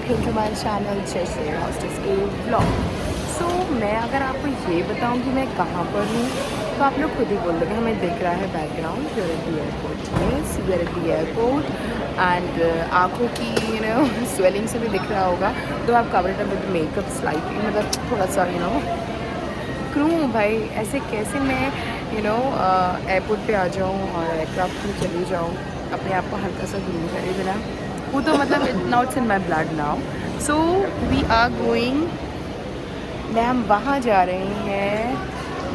Welcome to my channel जैसे hostess के vlog. सो मैं अगर आपको ये बताऊं कि मैं कहाँ पर हूँ तो आप लोग खुद ही बोल दोगे। हमें दिख रहा है background we are at the airport. Yes we are at the airport and आँखों की स्वेलिंग से भी दिख रहा होगा। तो आप cover up with makeup slightly, मतलब थोड़ा सा क्यों भाई ऐसे कैसे मैं एयरपोर्ट पे आ जाऊँ और एयरक्राफ्ट में चली जाऊँ, अपने आप को हल्का सा ग्रीन करे बिना। वो तो मतलब knots in my blood now. So we are going, हम वहाँ जा रहे हैं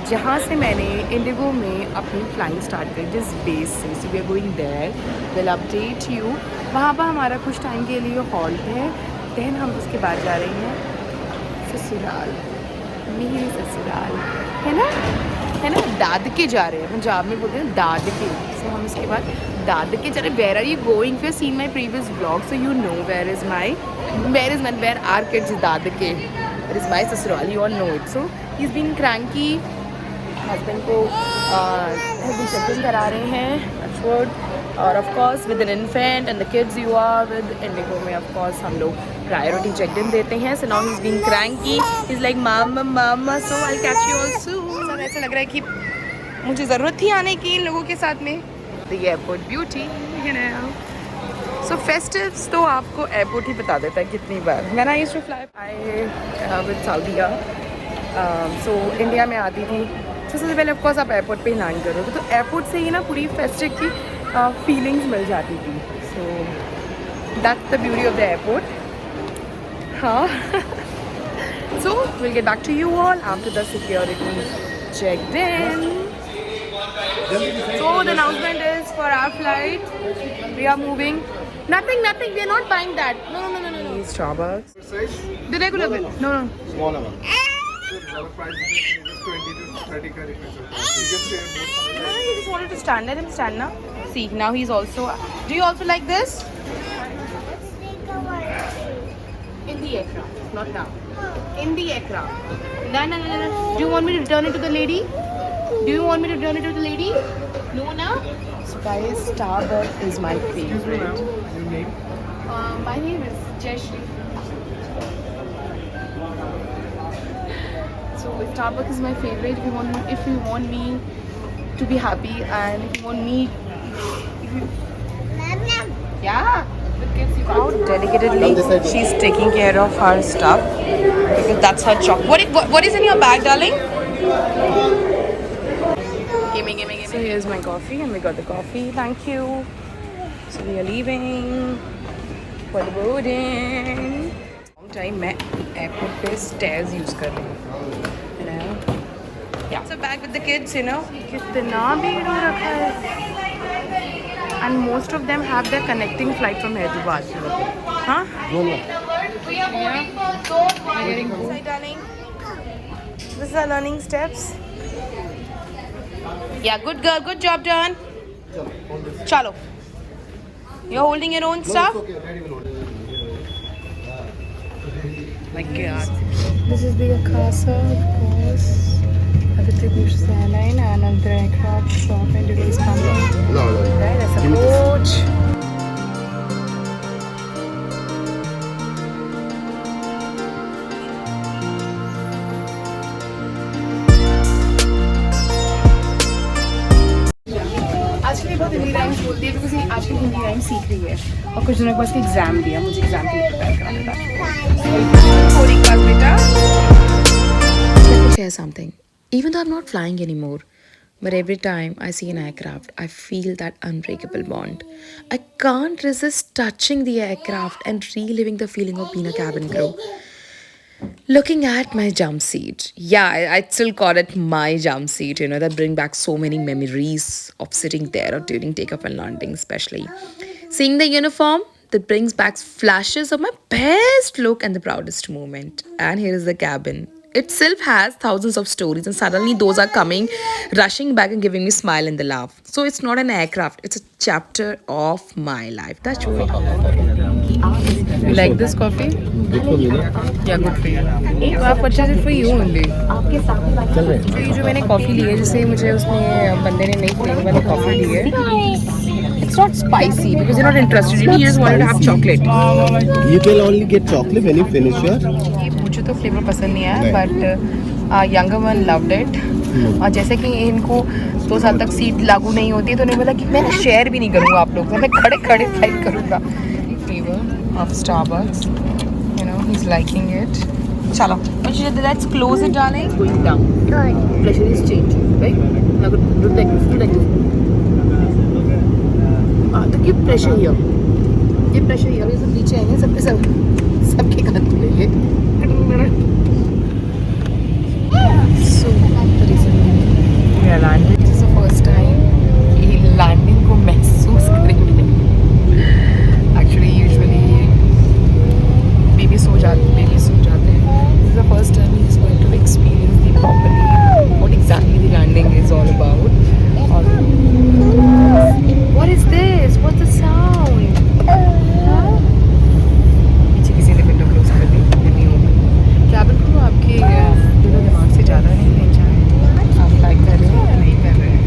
जहाँ से मैंने इंडिगो में अपनी फ्लाइंग स्टार्ट करी, जिस बेस से। So we are going there, will update you. वहाँ पर हमारा कुछ टाइम के लिए हॉल्ट है, देन हम उसके बाद जा रहे हैं ससुराल, मेरे ससुराल है ना, दादके जा रहे हैं। पंजाब में बोलते हैं दादके। सो हम इसके बाद दादके जा रहे हैं। Where are you going? If you seen my previous blog so you know where is our kids दादके, वेयर इज़ माई ससुराल, you all know it. So he is been cranky, husband को चेकिंग करा रहे हैं अशवर्ड, और of course with an infant and the kids you are with IndiGo में of course हम लोग प्रायोरिटी चेक इन देते हैं। So now he is being cranky, he is like mama mama, so I catch you all सून। ऐसा लग रहा है कि मुझे ज़रूरत थी आने की इन लोगों के साथ में। The airport beauty, you know. So festives तो आपको एयरपोर्ट ही बता देता है कितनी बार। When I used to fly with Saudia, so India में आती थी, तो सबसे पहले ऑफकोर्स आप एयरपोर्ट पे ही लैंड करोगे, तो एयरपोर्ट से ही ना पूरी फेस्टिव की फीलिंग्स मिल जाती थी। So that's the beauty of the airport. हाँ so will get back to you all after the security checked in. So the announcement is for our flight. We are moving. Nothing. We are not buying that. No. Starbucks. The regular bill. No. Smaller one. The price is 20 to 30 ka difference. You can say both. No, he just wanted to stand. Let him stand now. See, now he's also. Do you also like this? In the aircraft, not now. In the aircraft. No. Do you want me to return it to the lady? No, na? So guys, Starbucks is my favorite. Your name? My name is Jayashree. So Starbucks is my favorite. If you want me to be happy, and if you want me, yeah. How delicately she's taking care of her stuff, because that's her job. What is in your bag, darling? Gimme. So here's my coffee, and we got the coffee. Thank you. So we are leaving for the boarding. Long time मैं airport पे stairs use कर रही हूँ. Yeah. So back with the kids, कितना भीड़ हो रखा है. And most of them have their connecting flight from Hyderabad. Huh? Yeah. Getting home. Darling. This is our learning steps. Yeah, good girl. Good job done. Chalo. You're holding your own stuff? My God. This is the Akasa, of course. Aditya Bhush Airline and another aircraft shop in today's coming. No. Right, that's a coach. आज के लिए बहुत Hindi rhymes बोलती है, because आज की Hindi rhyme सीख रही है, और कुछ दिनों के बाद एग्जाम दिया, मुझे एग्जाम के लिए प्रिपेयर करना था। कोडिंग क्लास बेटा। Let me share something. Even though I'm not flying anymore, but every time I see an aircraft, I feel that unbreakable bond. I can't resist touching the aircraft and reliving the feeling of being a cabin crew. Looking at my jump seat. Yeah, I'd still call it my jump seat, that bring back so many memories of sitting there or during takeoff and landing, especially. Seeing the uniform, that brings back flashes of my best look and the proudest moment. And here is the cabin. Itself has thousands of stories, and suddenly those are coming, rushing back and giving me smile and the laugh. So it's not an aircraft, it's a chapter of my life. That's true. You like this coffee? Good for me, na? Yeah, good for you. तो आप purchase it for you only. चल रहे. तो ये जो मैंने coffee ली है, जिसे मुझे उसने बंदे ने नहीं फ्लेवर वाली कॉफ़ी दी है, It's not spicy because you're not interested in it. You just wanted to have chocolate. You can only get chocolate when you finish your. ये मुझे तो फ्लेवर पसंद नहीं आया but younger one loved it. और जैसे कि इनको 2 साल तक सीट लागू नहीं होती तो उन्हें बोला कि मैं शेयर भी नहीं करूँगा आप लोग से, मैं खड़े खड़े फ्लाइट करूँगा. Flavour of Starbucks, you know he is liking it. चलो let's close it darling. Going down. Pressure is changing right. Now do like this. तो कीप प्रेशर हियर. ये प्रेशर हियर. ये सब नीचे आएंगे सबके सबके कान खुलेंगे. So the reason we are landed, this is the first time ये लैंडिंग को महसूस करेंगे. Actually usually बेबी सो जाते हैं. This is the first time he is going to experience the properly what exactly the landing is all about. Or what is this? What's the sound? पीछे किसी ने window close कर दी. नहीं open. Cabin crew आपके दिमाग से ज़्यादा नहीं चाहे आप लाइक कर रहे हैं या नहीं कर रहे हैं,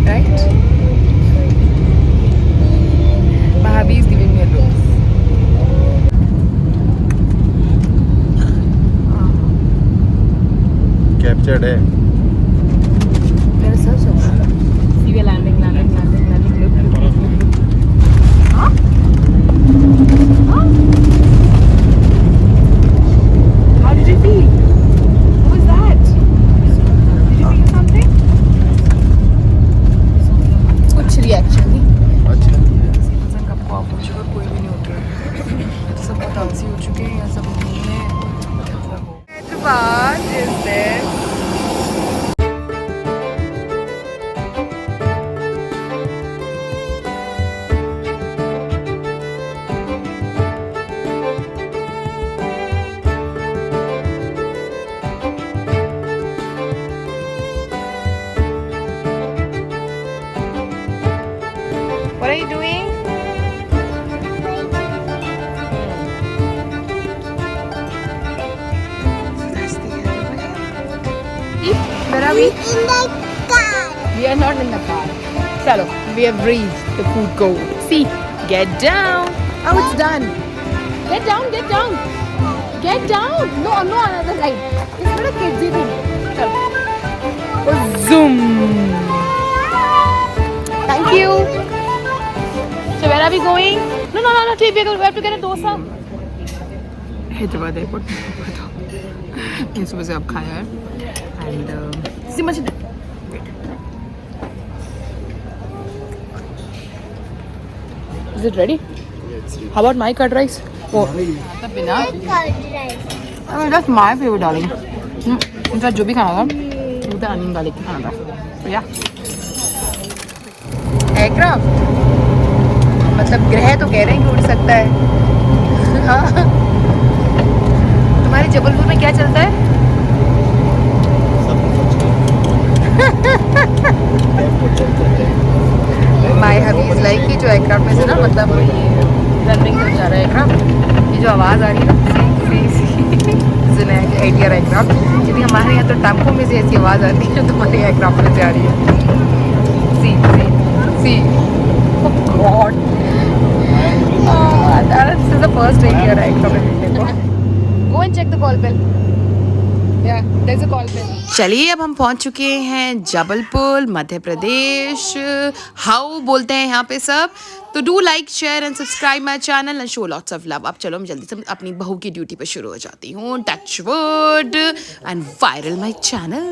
right? Mahabi is giving me a look. Captured है. मेरा सब सब सी वी लैंडिंग. हाँ हाँ. How did you feel? What was that? Did you feel something? कुछ रिएक्शन नहीं. अच्छा. सीजन कब को ऑफ हो चुका, कोई भी नहीं होता है. सब बहुत आलसी हो चुके हैं या सब घूमने. What is this? What are you doing? Where are we? In the car. We are not in the car. Chalo, we have reached the food court. See, get down. Oh, it's done. Get down, get down. Get down. No, no, another side. It's not a kidsy thing. Chalo. Oh, zoom. Thank you. So where are we going? No. We have to get a dosa. Hyderabad airport. मैंने सुबह से अब खाया है. And see much. Is it ready? How about my curd rice? Oh, बिना. That's my favorite, darling. इनका जो भी खाना था, वो तो अनियन गार्लिक खाना था. तो या. एयरक्राफ्ट. मतलब ग्रह तो कह रहे हैं कि उड़ सकता है. हाँ. तुम्हारे जबलपुर में क्या चलता है? माय हबी इज लाइक कि जो एयरक्राफ्ट में से ना मतलब रनिंग कर जा रहा है एयरक्राफ्ट. ये जो आवाज़ आ रही है ना जुनैक एटियर एयरक्राफ्ट. यदि हमारे यहाँ तो टैम्पो में से ऐसी आवाज़ आती है जो तुम्हारे एयरक्राफ्ट में से आ रही है. See God. This is the first ATR aircraft. Go and check the call bell. चलिए अब हम पहुंच चुके हैं जबलपुर, मध्य प्रदेश. हाउ बोलते हैं यहाँ पे सब. तो do like share and subscribe my channel and show lots of love. अब चलो मैं जल्दी से अपनी बहू की ड्यूटी पे शुरू हो जाती हूँ. Touch wood and viral my channel.